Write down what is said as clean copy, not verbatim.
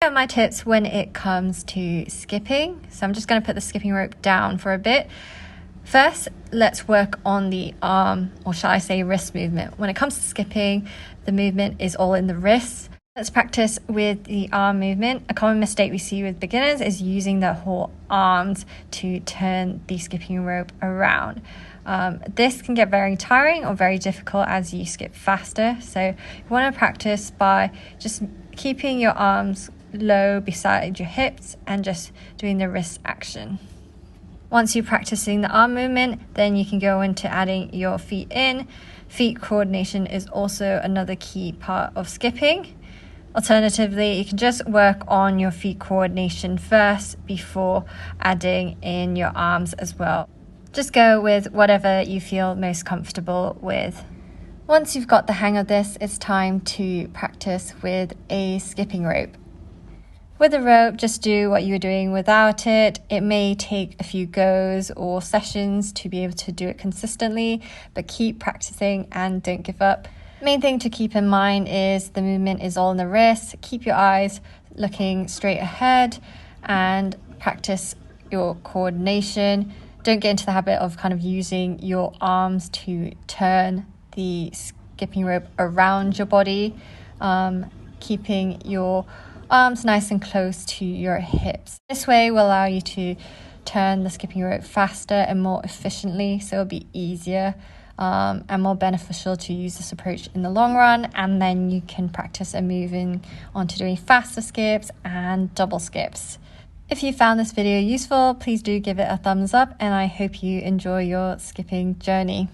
are my tips when it comes to skipping. So I'm just going to put the skipping rope down for a bit. First, let's work on the arm, or shall I say wrist movement. When it comes to skipping, the movement is all in the wrists. Let's practice with the arm movement. A common mistake we see with beginners is using their whole arms to turn the skipping rope around. This can get very tiring or very difficult as you skip faster. So you want to practice by just keeping your arms low beside your hips and just doing the wrist action. Once you're practicing the arm movement, then you can go into adding your feet in. Feet coordination is also another key part of skipping. Alternatively, you can just work on your feet coordination first before adding in your arms as well. Just go with whatever you feel most comfortable with. Once you've got the hang of this, it's time to practice with a skipping rope. With a rope, just do what you were doing without it. It may take a few goes or sessions to be able to do it consistently, but keep practicing and don't give up. Main thing to keep in mind is the movement is all in the wrist. Keep your eyes looking straight ahead and practice your coordination. Don't get into the habit of kind of using your arms to turn the skipping rope around your body, keeping your arms nice and close to your hips. This way will allow you to turn the skipping rope faster and more efficiently, so it'll be easier and more beneficial to use this approach in the long run, and then you can practice and moving on to doing faster skips and double skips. If you found this video useful, please do give it a thumbs up, and I hope you enjoy your skipping journey.